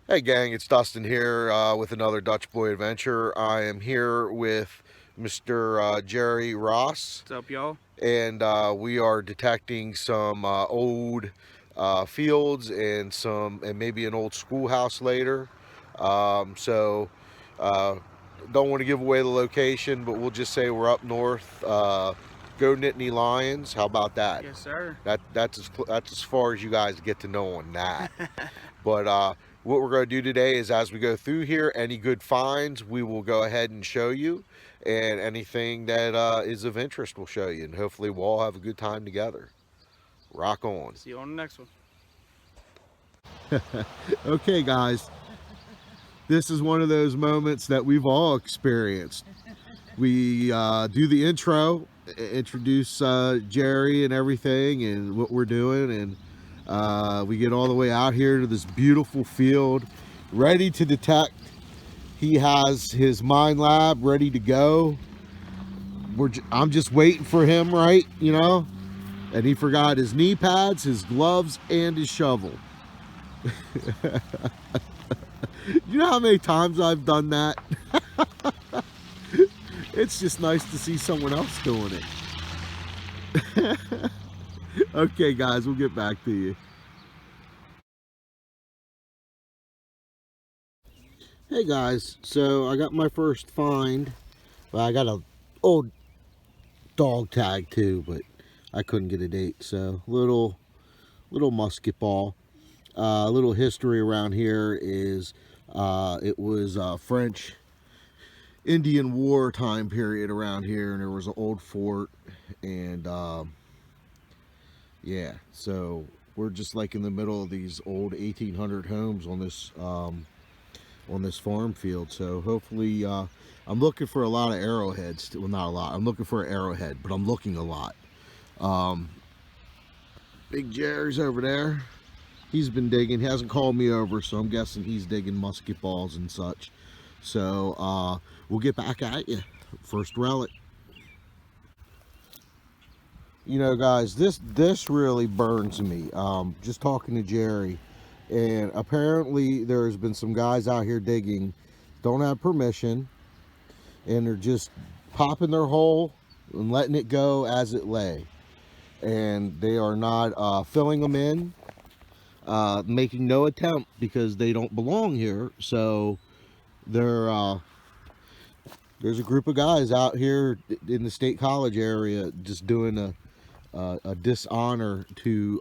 Hey gang, it's Dustin here with another Dutch Boy adventure. I am here with Mr. Jerry Ross, What's up, y'all? and we are detecting some old fields and maybe an old schoolhouse later. So uh, don't want to give away the location, but we'll just say we're up north. Go Nittany Lions. How about that? Yes, sir. That's as far as you guys get to know on that. But what we're going to do today is, as we go through here, any good finds we will go ahead and show you, and anything that is of interest we'll show you, and hopefully we'll all have a good time together. Rock on. See you on the next one. Okay, guys, this is one of those moments that we've all experienced. We do the intro, introduce Jerry and everything and what we're doing, and we get all the way out here to this beautiful field, ready to detect. He has his mine lab ready to go. I'm just waiting for him, right? You know? And he forgot his knee pads, his gloves, and his shovel. You know how many times I've done that? It's just nice to see someone else doing it. Okay, guys, we'll get back to you. Hey guys, so I got my first find. Well, I got a old dog tag too, but I couldn't get a date. So little musket ball. A little history around here is it was French Indian War time period around here, and there was an old fort, and yeah, so we're just like in the middle of these old 1800 homes on this farm field. So hopefully, I'm looking for a lot of arrowheads. Well, not a lot. I'm looking for an arrowhead, but I'm looking a lot. Big Jerry's over there. He's been digging. He hasn't called me over, so I'm guessing he's digging musket balls and such. So we'll get back at you. First relic. You know, guys, this really burns me. Just talking to Jerry, and apparently there's been some guys out here digging, don't have permission, and they're just popping their hole and letting it go as it lay, and they are not filling them in, making no attempt because they don't belong here. So they're there's a group of guys out here in the State College area just doing a dishonor to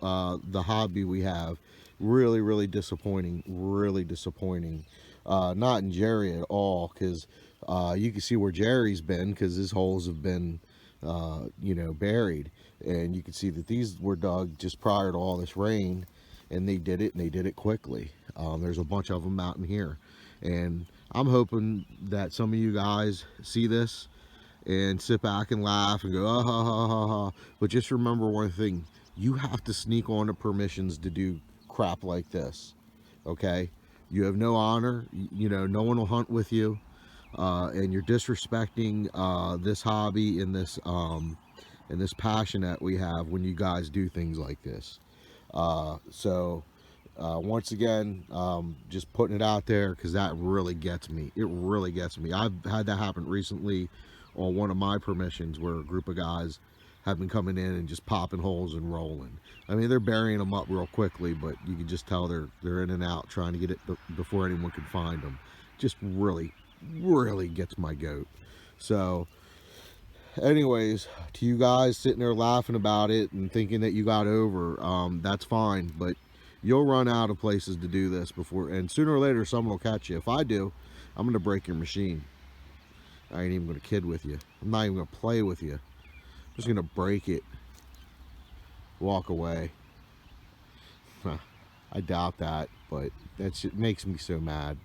the hobby we have. Really, really disappointing. Really disappointing. Not in Jerry at all, because you can see where Jerry's been, because his holes have been, you know, buried, and you can see that these were dug just prior to all this rain, and they did it quickly. There's a bunch of them out in here, and I'm hoping that some of you guys see this and sit back and laugh and go, ah, ha, ha, ha, ha. But just remember one thing: you have to sneak on to permissions to do crap like this. Okay? You have no honor. You know, no one will hunt with you, and you're disrespecting this hobby and this passion that we have when you guys do things like this. Once again, just putting it out there, because that really gets me. It really gets me. I've had that happen recently on one of my permissions, where a group of guys have been coming in and just popping holes and rolling. I mean, they're burying them up real quickly, but you can just tell they're in and out trying to get it before anyone can find them. Just really, really gets my goat. So anyways, to you guys sitting there laughing about it and thinking that you got over, that's fine, but you'll run out of places to do this before, and sooner or later someone will catch you. If I do, I'm gonna break your machine. I ain't even gonna kid with you. I'm not even gonna play with you. I'm just gonna break it, walk away. I doubt that, but it makes me so mad.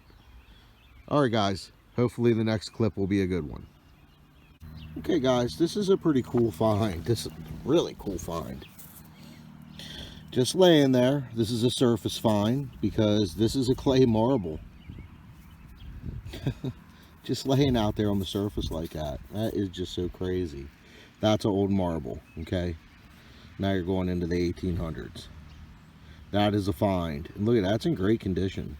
Alright guys, hopefully the next clip will be a good one. Okay guys, this is a pretty cool find. This is a really cool find. Just laying there. This is a surface find, because this is a clay marble. Just laying out there on the surface like that. That is just so crazy. That's an old marble, okay? Now you're going into the 1800s. That is a find. And look at that, it's in great condition.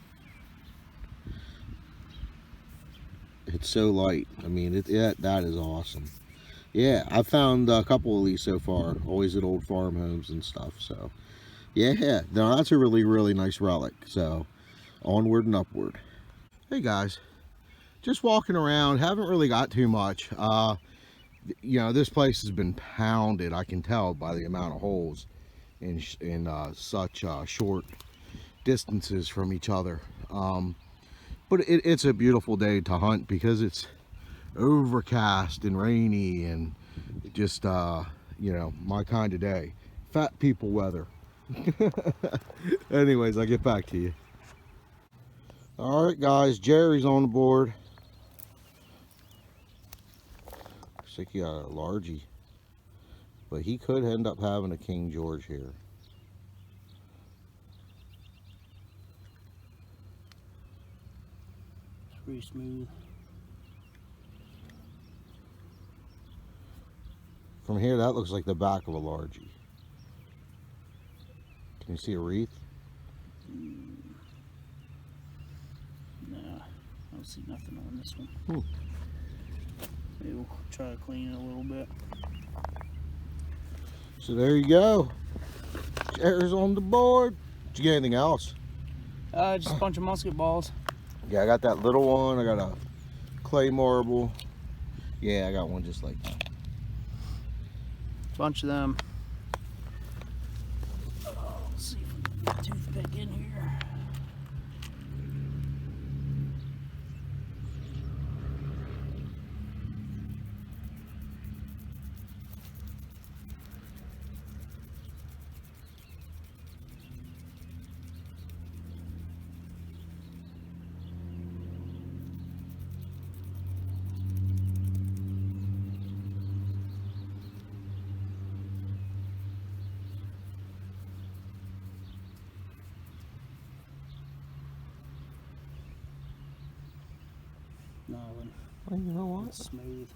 It's so light. I mean, that is awesome. Yeah, I've found a couple of these so far, always at old farmhomes and stuff. So, yeah, no, that's a really, really nice relic. So, onward and upward. Hey guys, just walking around, haven't really got too much. You know, this place has been pounded, I can tell by the amount of holes in such short distances from each other. But it's a beautiful day to hunt because it's overcast and rainy and just you know, my kind of day. Fat people weather. Anyways, I'll get back to you. All right guys, Jerry's on the board. Looks like he got a largie, but he could end up having a King George here. It's pretty smooth. From here, that looks like the back of a largie. Can you see a wreath? No, I don't see nothing on this one. Maybe we'll try to clean it a little bit. So there you go. Jerry's on the board. Did you get anything else? Just a bunch of musket balls. Yeah, I got that little one. I got a clay marble. Yeah, I got one just like that. Bunch of them. Oh, let's see if we can get a toothpick in here. Nothing. Well, you know what? It's smooth.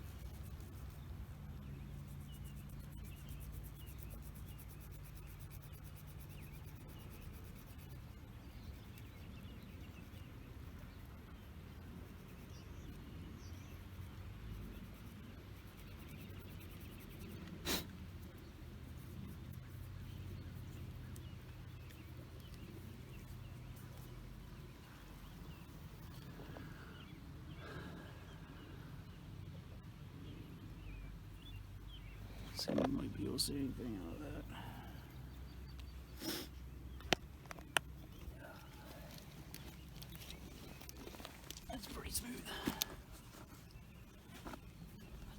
See if we might be able to see anything out of that. That's pretty smooth. That's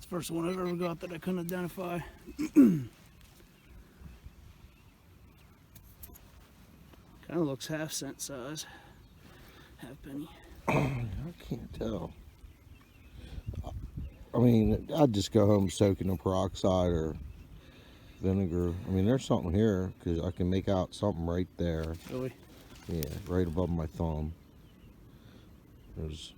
the first one I've ever got that I couldn't identify. Kind of looks half cent size, half penny. I can't tell. I mean, I'd just go home soaking in peroxide or vinegar. I mean, there's something here because I can make out something right there. Really? Yeah, right above my thumb. There's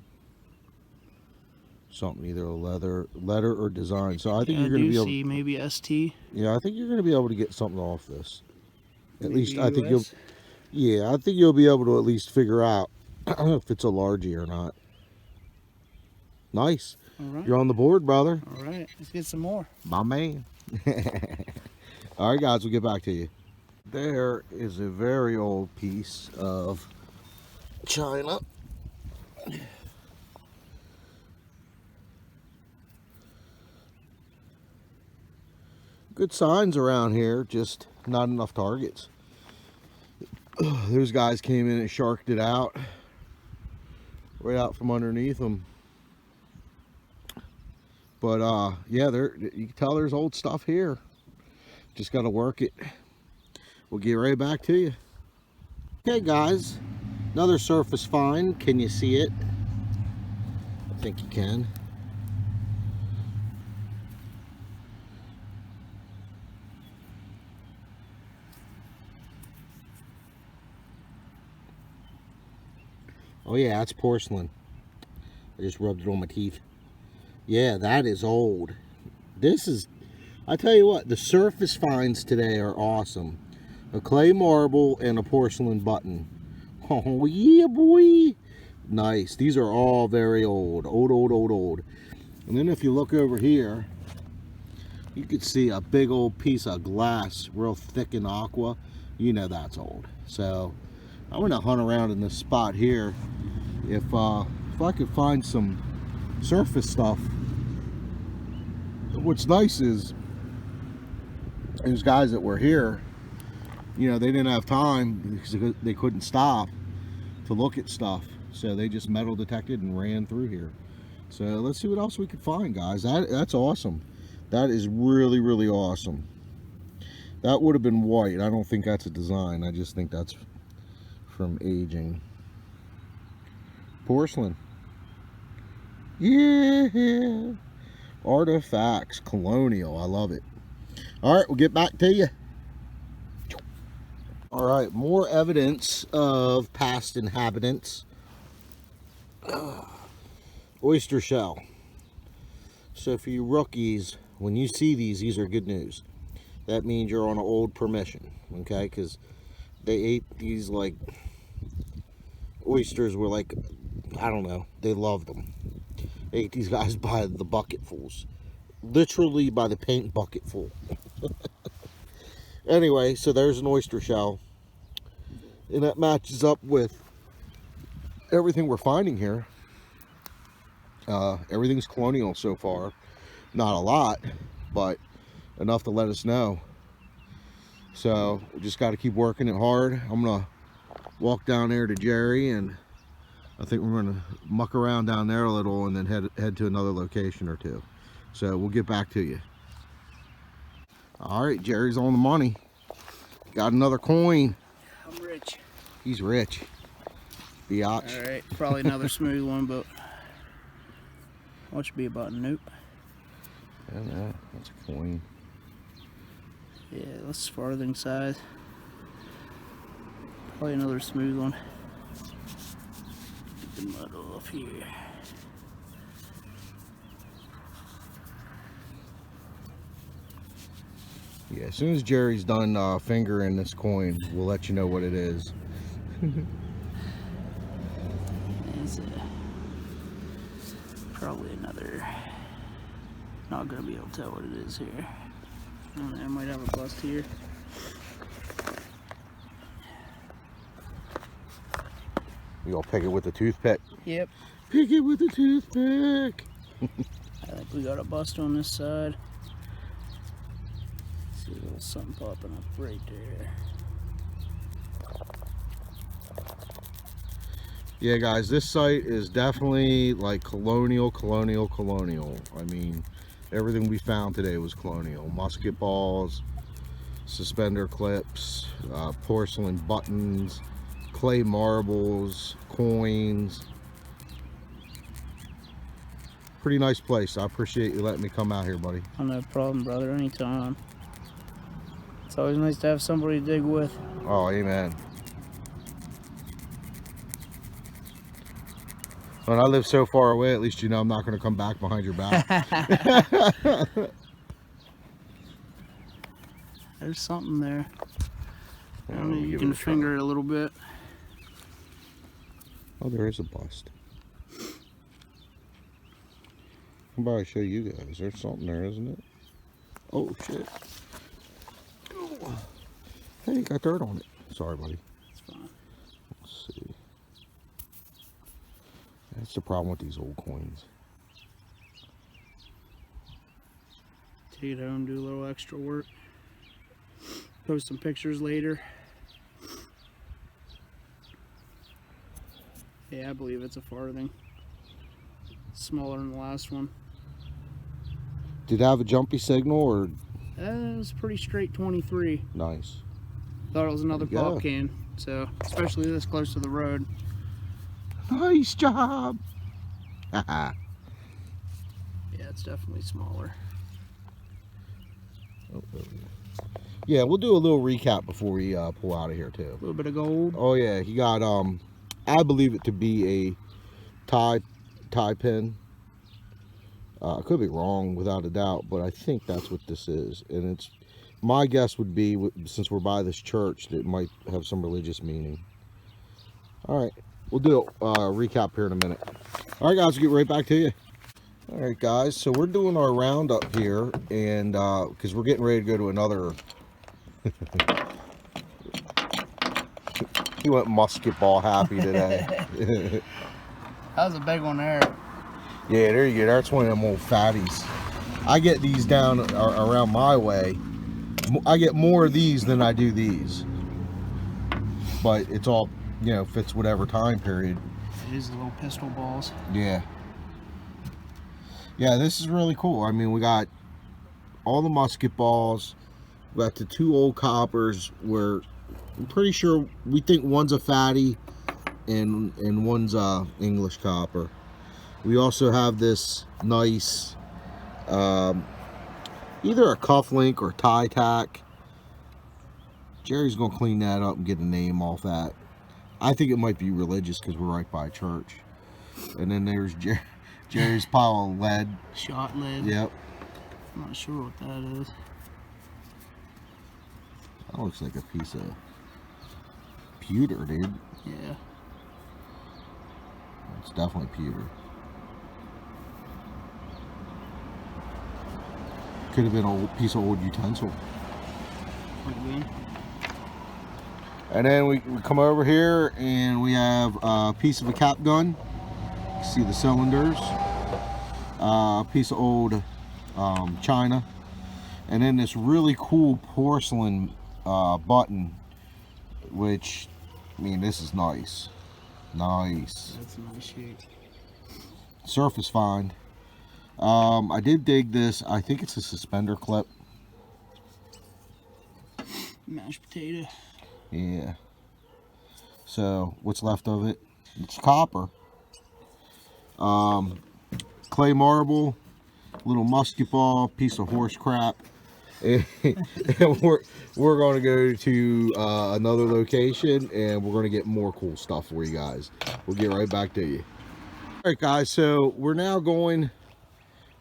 something, either a letter or design. So I think Yeah, you're going to be able. see maybe ST. Yeah, I think you're going to be able to get something off this. At Maybe least I think you'll. US. Yeah, I think you'll be able to at least figure out if it's a largie or not. Nice. All right. You're on the board, brother. All right, let's get some more. My man. All right, guys, we'll get back to you. There is a very old piece of china. Good signs around here, just not enough targets. Those guys came in and sharked it out, right out from underneath them. But yeah, you can tell there's old stuff here. Just got to work it. We'll get right back to you. Okay, guys, another surface find. Can you see it? I think you can. Oh yeah, that's porcelain. I just rubbed it on my teeth. Yeah, that is old. This is, I tell you what, the surface finds today are awesome. A clay marble and a porcelain button. Oh yeah, boy. Nice. These are all very old. Old. And then if you look over here, you can see a big old piece of glass, real thick and aqua. You know that's old. So I'm going to hunt around in this spot here. If I could find some surface stuff. What's nice is those guys that were here, you know, they didn't have time because they couldn't stop to look at stuff. So they just metal detected and ran through here. So let's see what else we could find, guys. That's awesome. That is really awesome. That would have been white. I don't think that's a design. I just think that's from aging. Porcelain. Yeah. Artifacts. Colonial. I love it. All right, we'll get back to you. All right, more evidence of past inhabitants. Oyster shell. So for you rookies, when you see these are good news. That means you're on an old permission, okay? Because they ate these like oysters were like, I don't know, they loved them. They ate these guys by the bucketfuls, literally by the paint bucketful. Anyway, so there's an oyster shell, and that matches up with everything we're finding here. Everything's colonial so far. Not a lot, but enough to let us know. So we just got to keep working it hard. I'm gonna walk down there to Jerry, and I think we're gonna muck around down there a little and then head to another location or two. So we'll get back to you. All right, Jerry's on the money. Got another coin. I'm rich. He's rich. Biatch. All right, probably another smooth one, but what should be about? Nope. Yeah, that's a coin. Yeah, that's farthing size. Probably another smooth one. Get the mud off here. Yeah, as soon as Jerry's done fingering this coin, we'll let you know what it is. It's probably another. Not gonna be able to tell what it is here. I might have a bust here. You gonna pick it with the toothpick? Yep. Pick it with the toothpick. I think we got a bust on this side. See a little something popping up right there. Yeah, guys, this site is definitely like colonial. I mean, everything we found today was colonial. Musket balls, suspender clips, porcelain buttons, clay marbles, coins. Pretty nice place. I appreciate you letting me come out here, buddy. Oh, no problem, brother. Anytime. It's always nice to have somebody to dig with. Oh, amen. When I live so far away, at least you know I'm not going to come back behind your back. There's something there. I Yeah, don't know, let me you give can it a try. finger it a little bit. Oh, there is a bust. How about I show you guys? There's something there, isn't it? Oh, shit. Oh. Hey, you got dirt on it. Sorry, buddy. It's fine. Let's see. That's the problem with these old coins. Take it home, do a little extra work. Post some pictures later. Yeah, I believe it's a farthing. Smaller than the last one. Did it have a jumpy signal or It was pretty straight 23. nice? Thought it was another There you go. pop can. So, especially this close to the road. Nice job. Haha. Yeah, it's definitely smaller. Oh, there we go. Yeah, we'll do a little recap before we pull out of here too. A little bit of gold. Oh yeah, he got I believe it to be a tie pin. I could be wrong without a doubt, but I think that's what this is. And it's my guess would be, since we're by this church, that it might have some religious meaning. All right, we'll do a recap here in a minute. All right, guys, we'll get right back to you. All right, guys, so we're doing our roundup here, and because we're getting ready to go to another. He went musket ball happy today. That was a big one there. Yeah, there you go. That's one of them old fatties. I get these down around my way. I get more of these than I do these. But it's all, you know, fits whatever time period. It is the little pistol balls. Yeah. Yeah, this is really cool. I mean, we got all the musket balls. We got the 2 old coppers where I'm pretty sure we think one's a fatty and one's English copper. We also have this nice either a cufflink or tie tack. Jerry's gonna clean that up and get a name off that. I think it might be religious because we're right by a church. And then there's Jerry's pile of lead. Shot lead. Yep. I'm not sure what that is. That looks like a piece of pewter, dude. Yeah. It's definitely pewter. Could have been a piece of old utensil. And then we come over here and we have a piece of a cap gun. You see the cylinders. A piece of old china. And then this really cool porcelain button, which, I mean, this is nice. Nice. That's a nice shape. Surface find. I did dig this. I think it's a suspender clip. Mashed potato. Yeah. So what's left of it? It's copper. Clay marble, little musket ball, piece of horse crap. And we're going to go to another location and we're going to get more cool stuff for you guys. We'll get right back to you. All right, guys, so we're now going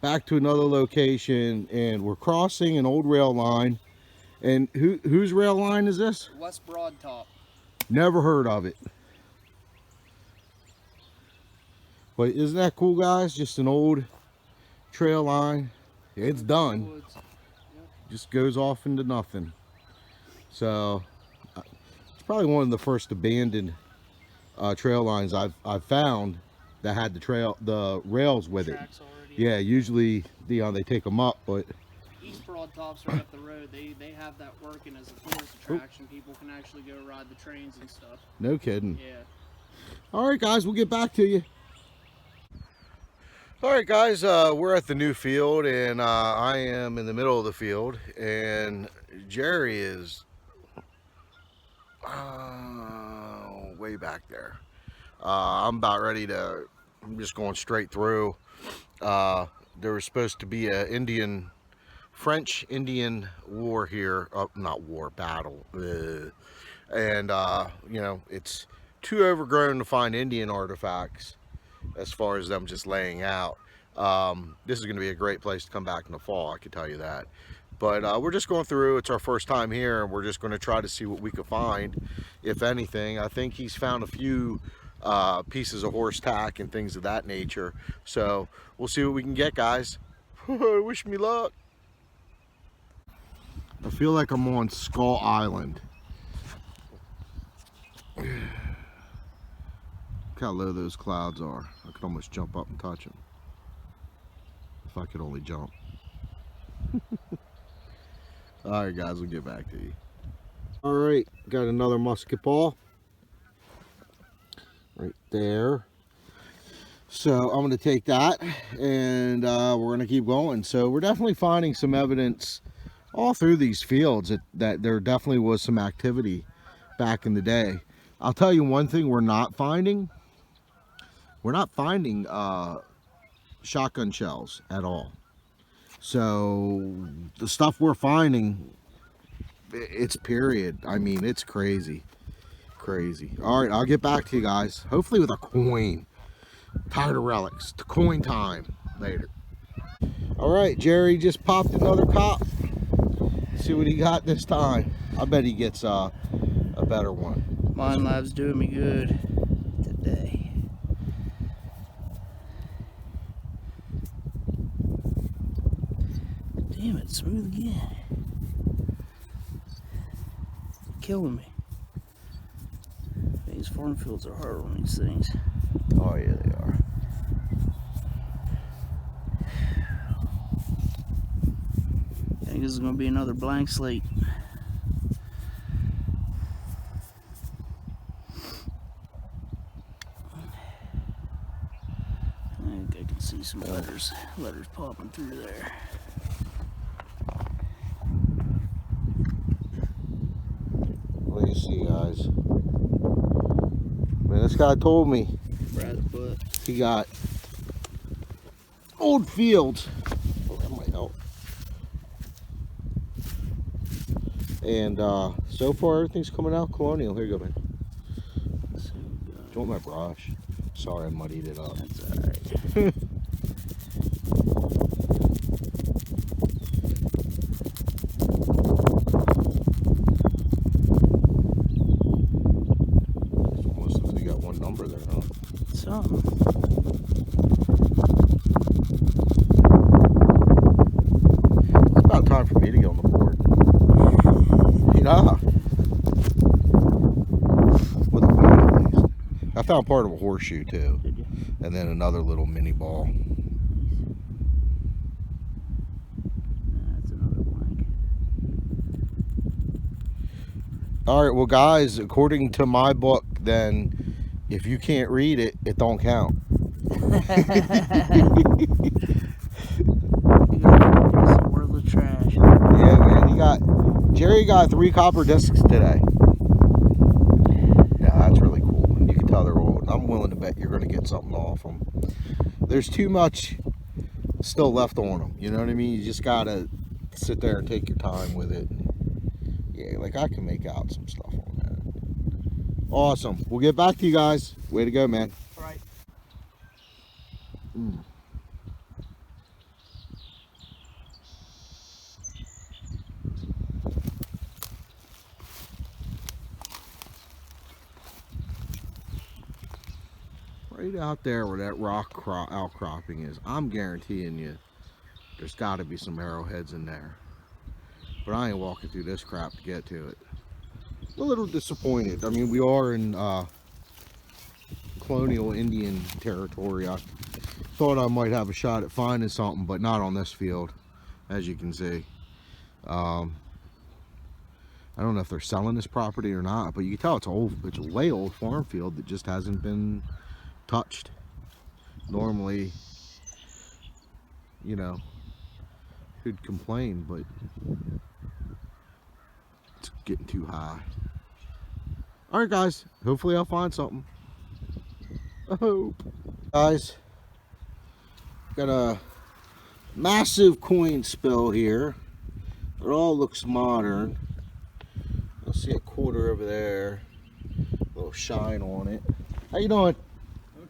back to another location and we're crossing an old rail line. And whose rail line is this? West Broad Top. Never heard of it. But isn't that cool, guys? Just an old trail line. It's done. Just goes off into nothing. So it's probably one of the first abandoned trail lines I've found that had the rails with it. Yeah, usually they take them up, but East Broad Top's right up the road. They have that working as a tourist attraction. People can actually go ride the trains and stuff. No kidding. Yeah. All right, guys, we'll get back to you. All right, guys, we're at the new field, and I am in the middle of the field, and Jerry is way back there. I'm about ready to. I'm just going straight through. There was supposed to be a French-Indian war here, not war, battle, and you know, it's too overgrown to find Indian artifacts as far as them just laying out. This is going to be a great place to come back in the fall, I can tell you that. But we're just going through. It's our first time here, and we're just going to try to see what we could find, if anything. I think he's found a few pieces of horse tack and things of that nature, so we'll see what we can get, guys. Wish me luck. I feel like I'm on Skull Island. Look how low those clouds are. I could almost jump up and touch them if I could only jump. All right, guys, we'll get back to you. All right, got another musket ball right there. So I'm going to take that, and we're going to keep going. So we're definitely finding some evidence all through these fields that there definitely was some activity back in the day. I'll tell you one thing we're not finding. We're not finding shotgun shells at all. So the stuff we're finding, it's period. I mean, it's crazy. Crazy. All right, I'll get back to you guys. Hopefully with a coin. Tired of relics. It's coin time. Later. All right, Jerry just popped another cop. Let's see what he got this time. I bet he gets a better one. Mine Lab's doing me good today. smooth again. Killing me. These farm fields are hard on these things. Oh yeah, they are. I think this is going to be another blank slate. I think I can see some letters popping through there. What do you see, guys? Man, this guy told me Brad's butt. he got old fields. Oh, that might help. And so far everything's coming out colonial. Here you go, man. Let's see what we got. Do you want my brush? Sorry, I muddied it up. That's alright. Almost looks like you got one number there, huh? Something. It's about time for me to get on the board. Yeah. With a coin at least. I found part of a horseshoe too. Did you? And then another little mini ball. That's another blank. All right, well, guys, according to my book, then if you can't read it, it don't count. Some worthless trash. Yeah, man, Jerry got 3 copper discs today. Yeah, that's really cool. You can tell they're old. I'm willing to bet you're going to get something off them. There's too much still left on them. You know what I mean? You just got to sit there and take your time with it. Yeah, like I can make out some stuff on that. Awesome. We'll get back to you guys. Way to go, man. All right. Right out there where that rock outcropping is, I'm guaranteeing you there's got to be some arrowheads in there. But I ain't walking through this crap to get to it. A little disappointed. I mean, we are in colonial Indian territory. I thought I might have a shot at finding something, but not on this field, as you can see. I don't know if they're selling this property or not, but you can tell it's old. It's a way old farm field that just hasn't been touched. Normally, you know, who'd complain, but it's getting too high. All right, guys, hopefully I'll find something. I hope. Guys, got a massive coin spill here. It all looks modern. You'll see a quarter over there, a little shine on it. How you doing?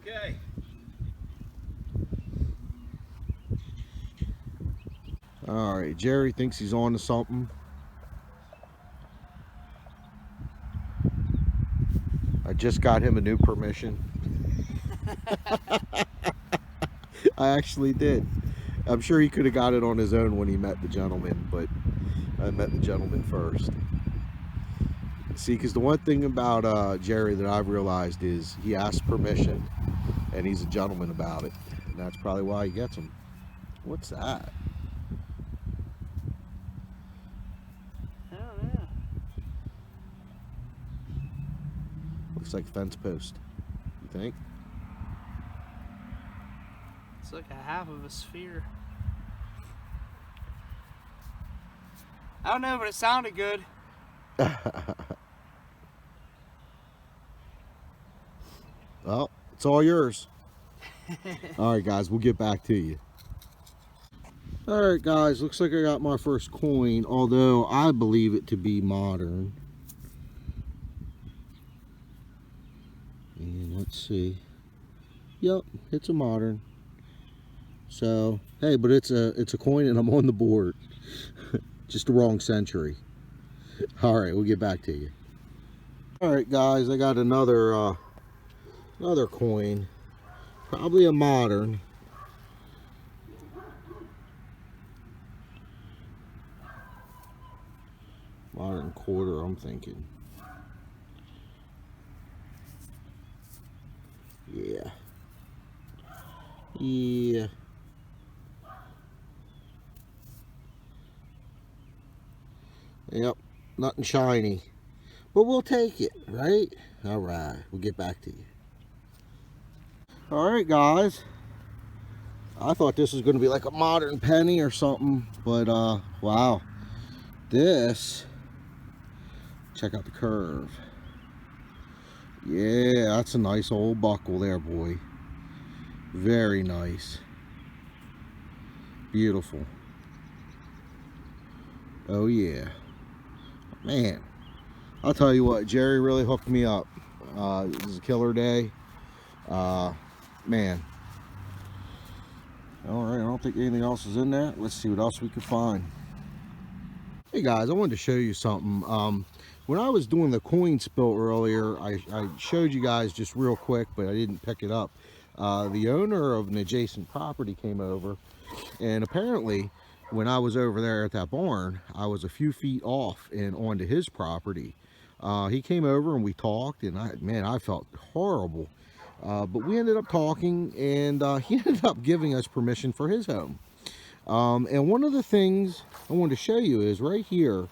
Okay. All right, Jerry thinks he's on to something. I just got him a new permission. I actually did. I'm sure he could have got it on his own when he met the gentleman, but I met the gentleman first. See, because the one thing about Jerry that I've realized is he asks permission, and he's a gentleman about it, and that's probably why he gets them. What's that? Oh, yeah. Looks like a fence post. You think? It's like a half of a sphere. I don't know, but it sounded good. Well, it's all yours. All right, guys, we'll get back to you. All right, guys, looks like I got my first coin, although I believe it to be modern. And let's see. Yep, it's a modern. So, hey, but it's a coin and I'm on the board. Just the wrong century. All right, we'll get back to you. All right, guys, I got another coin, probably a modern. 1/4, I'm thinking. Yeah. Yeah. Yep. Nothing shiny. But we'll take it, right? Alright, we'll get back to you. Alright, guys. I thought this was going to be like a modern penny or something, but wow. This, check out the curve. Yeah, that's a nice old buckle there, boy. Very nice. Beautiful. Oh yeah. Man, I'll tell you what, Jerry really hooked me up. It was a killer day. Man. Alright, I don't think anything else is in there. Let's see what else we can find. Hey guys, I wanted to show you something. When I was doing the coin spill earlier, I showed you guys just real quick, but I didn't pick it up. The owner of an adjacent property came over, and apparently when I was over there at that barn, I was a few feet off and onto his property. He came over and we talked, and I felt horrible. But we ended up talking, and he ended up giving us permission for his home. And one of the things I wanted to show you is right here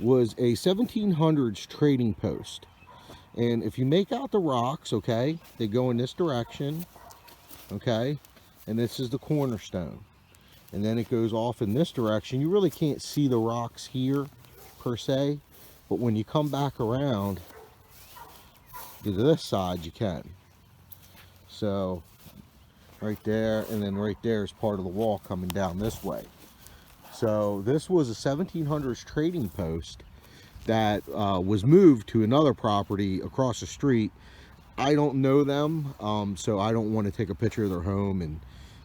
was a 1700s trading post. And if you make out the rocks, okay, they go in this direction, okay, and this is the cornerstone. And then it goes off in this direction. You really can't see the rocks here per se, but when you come back around to this side, you can. So right there, and then right there is part of the wall coming down this way. So this was a 1700s trading post that was moved to another property across the street. I don't know them, so I don't want to take a picture of their home and,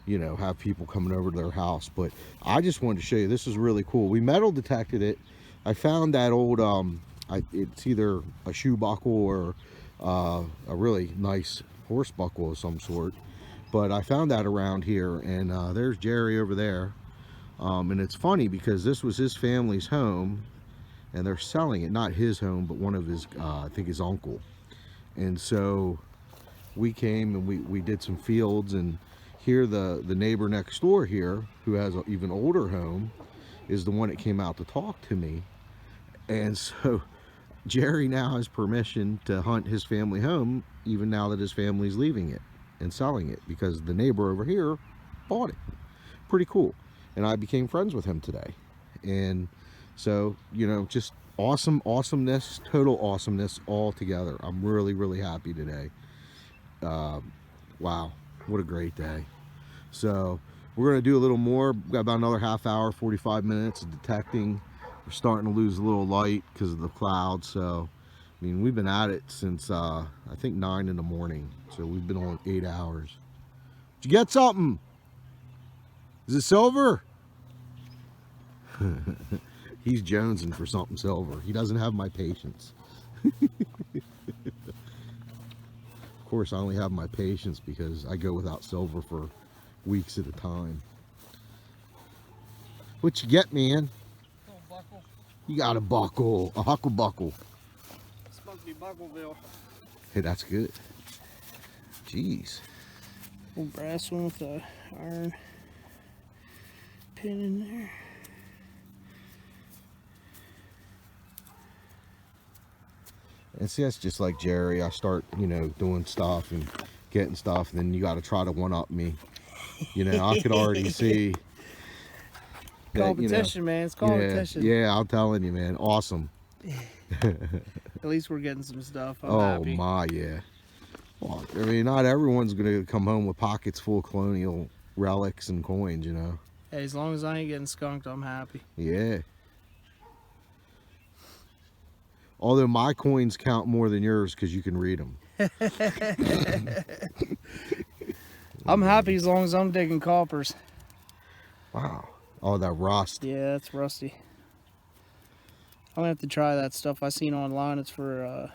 you know, have people coming over to their house. But I just wanted to show you, this is really cool. We metal detected it. I found that old, it's either a shoe buckle or a really nice horse buckle of some sort. But I found that around here, and there's Jerry over there. And it's funny because this was his family's home, and they're selling it. Not his home, but one of his, I think his uncle. And so we came and we did some fields, and here the neighbor next door here, who has an even older home, is the one that came out to talk to me. And so Jerry now has permission to hunt his family home, even now that his family's leaving it and selling it, because the neighbor over here bought it. Pretty cool. And I became friends with him today. And so, you know, just awesomeness, total awesomeness all together. I'm really, really happy today. Wow, what a great day. So we're going to do a little more. We've got about another half hour, 45 minutes of detecting. We're starting to lose a little light because of the clouds. So, I mean, we've been at it since, I think 9 in the morning. So we've been on 8 hours. Did you get something? Is it silver? He's jonesing for something silver. He doesn't have my patience. Of course, I only have my patience because I go without silver for weeks at a time. What you get, man? Little buckle. You got a buckle, a hucklebuckle. It's supposed to be Buckleville. Hey, that's good. Jeez. Little brass one with a iron pin in there. And see, that's just like Jerry. I start, you know, doing stuff and getting stuff, and then you got to try to one-up me. You know, I could already see that, Competition, man. It's competition. Yeah, I'm telling you, man. Awesome. At least we're getting some stuff. I'm Oh, happy. my, yeah. Well, I mean, not everyone's going to come home with pockets full of colonial relics and coins, you know. Hey, as long as I ain't getting skunked, I'm happy. Yeah. Although my coins count more than yours because you can read them. I'm happy as long as I'm digging coppers. Wow. Oh, that rust. Yeah, that's rusty. I'm gonna have to try that stuff I seen online. It's for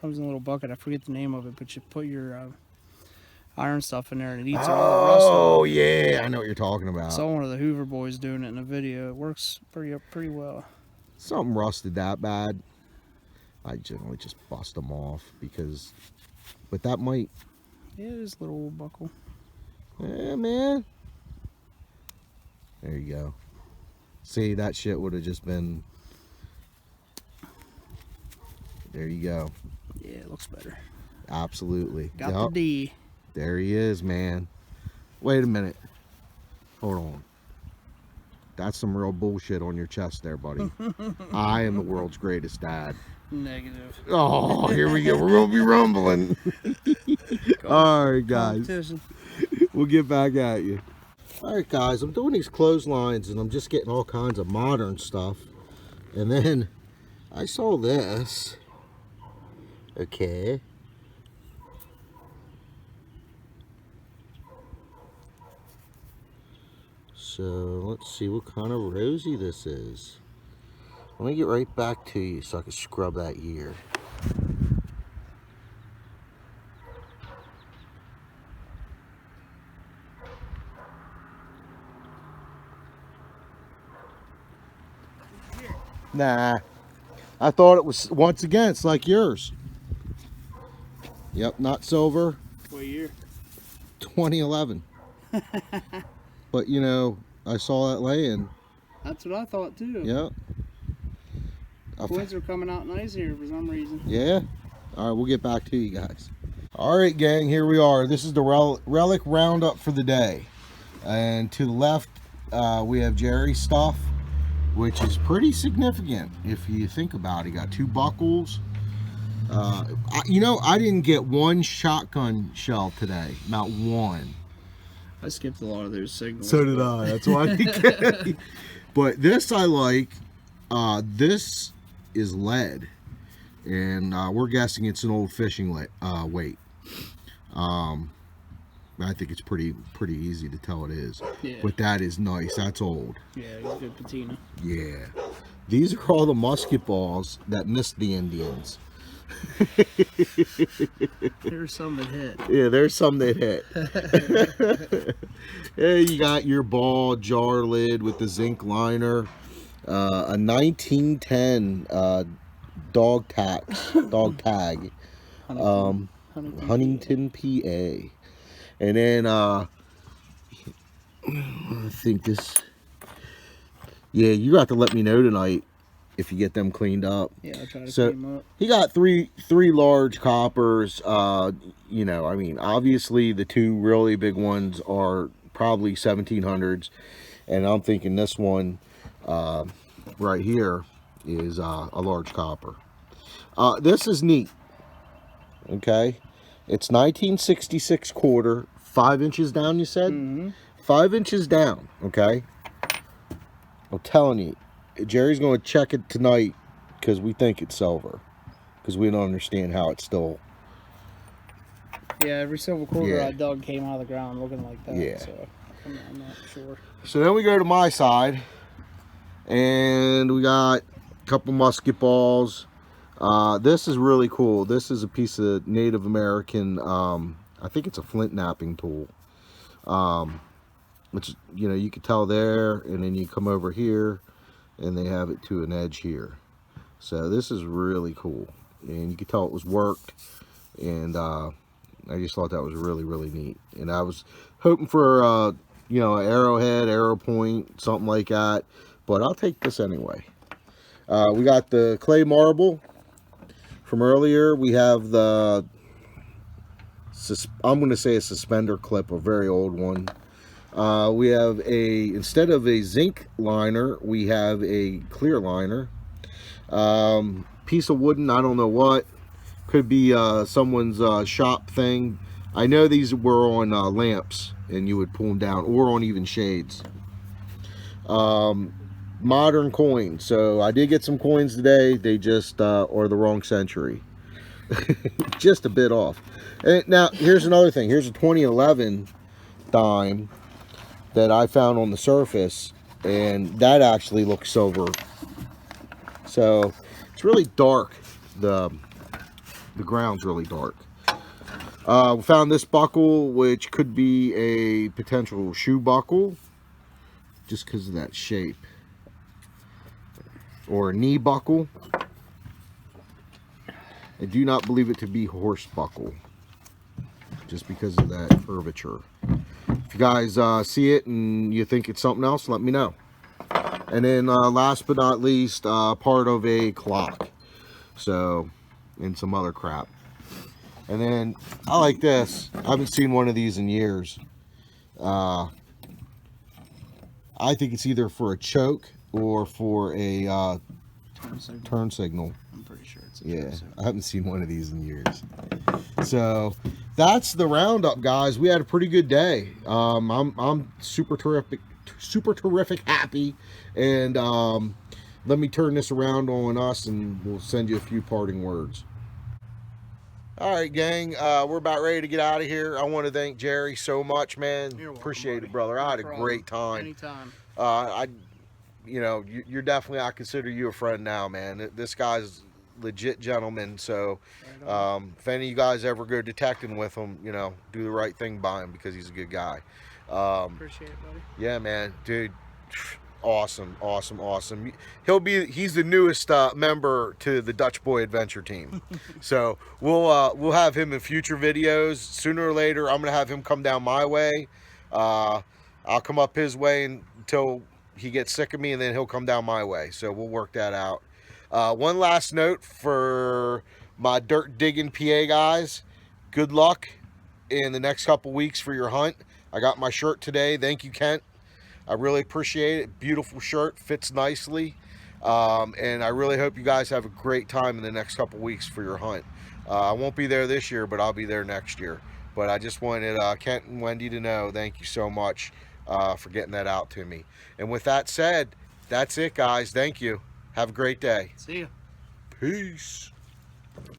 comes in a little bucket. I forget the name of it, but you put your iron stuff in there and it eats all the rust. Oh, yeah. I know what you're talking about. I saw one of the Hoover boys doing it in a video. It works pretty well. something rusted that bad, I generally just bust them off because, but that might, Yeah, it is a little old buckle. yeah, man. There you go. See, that shit would have just been, there you go. Yeah, it looks better. Absolutely. Got Yup. the D. There he is, man. Wait a minute. Hold on. That's some real bullshit on your chest there, buddy. I am the world's greatest dad. Negative. Oh, here we go. We're going to be rumbling. All right, guys. We'll get back at you. All right, guys. I'm doing these clotheslines, and I'm just getting all kinds of modern stuff. And then I saw this. Okay. So let's see what kind of rosy this is. Let me get right back to you so I can scrub that ear. Nah, I thought it was, once again, it's like yours. Yep, not silver. What year? 2011. But you know, I saw that laying. That's what I thought too. Yep. Coins are coming out nice here for some reason. Yeah. All right, we'll get back to you guys. All right, gang, here we are. This is the Relic roundup for the day. And to the left, we have Jerry's stuff, which is pretty significant if you think about it. Got 2 buckles. You know, I didn't get one shotgun shell today. Not one. I skipped a lot of those signals. So did I. That's why I didn't get it. But this I like. This is lead, and we're guessing it's an old fishing weight. I think it's pretty easy to tell it is. Yeah. But that is nice. That's old. Yeah, it's a good patina. Yeah. These are all the musket balls that missed the Indians. There's some that hit. Yeah, there's some that hit. There you got your ball jar lid with the zinc liner. A 1910 dog tag. Huntington, PA. And then I think this, yeah, you got to let me know tonight if you get them cleaned up. Yeah, I'll try to So clean them up. he got three large coppers. You know, I mean, obviously the 2 really big ones are probably 1700s, and I'm thinking this one right here is a large copper. This is neat. Okay, it's 1966 quarter, 5 inches down. You said 5 inches down. Okay, I'm telling you, Jerry's going to check it tonight because we think it's silver, because we don't understand how it's still. Yeah, every silver quarter Yeah. I dug came out of the ground looking like that. Yeah. So I'm not sure. So then we go to my side, and we got a couple musket balls. This is really cool. This is a piece of Native American, I think it's a flint knapping tool, which, you know, you could tell there, and then you come over here and they have it to an edge here. So this is really cool, and you could tell it was worked, and I just thought that was really neat. And I was hoping for you know, an arrowhead, arrow point, something like that, but I'll take this anyway. We got the clay marble from earlier. We have the, I'm going to say a suspender clip, a very old one. We have instead of a zinc liner, we have a clear liner. Piece of wooden, I don't know what. Could be someone's shop thing. I know these were on lamps, and you would pull them down, or on even shades. Modern coin. So I did get some coins today. They just are the wrong century. Just a bit off. And now here's another thing. Here's a 2011 dime that I found on the surface, and that actually looks silver. So it's really dark. The ground's really dark. We found this buckle, which could be a potential shoe buckle, just because of that shape. or a knee buckle. I do not believe it to be horse buckle, just because of that curvature. If you guys see it and you think it's something else, let me know. And then last but not least, part of a clock. So, and some other crap. And then I like this. I haven't seen one of these in years. I think it's either for a choke or for a turn signal. I'm pretty sure it's a Yeah, I haven't seen one of these in years. So that's the roundup, guys. We had a pretty good day. I'm super terrific happy. And let me turn this around on us, and we'll send you a few parting words. All right, gang, we're about ready to get out of here. I want to thank Jerry so much, man. You're welcome, Appreciate buddy. it, brother. I had a No great problem. time. Anytime. You know, you're definitely, I consider you a friend now, man. This guy's legit gentleman. So Right if any of you guys ever go detecting with him, you know, do the right thing by him, because he's a good guy. Appreciate it, buddy. Yeah, man, dude, awesome. He's the newest member to the DutchBoy adventure team. So we'll have him in future videos. Sooner or later, I'm gonna have him come down my way. I'll come up his way until he gets sick of me, and then he'll come down my way. So we'll work that out. One last note for my dirt digging PA guys: good luck in the next couple weeks for your hunt. I got my shirt today. Thank you, Kent. I really appreciate it. Beautiful shirt, fits nicely. And I really hope you guys have a great time in the next couple weeks for your hunt. I won't be there this year, but I'll be there next year. But I just wanted Kent and Wendy to know, thank you so much for getting that out to me. And with that said, that's it, guys. Thank you. Have a great day. See ya. Peace.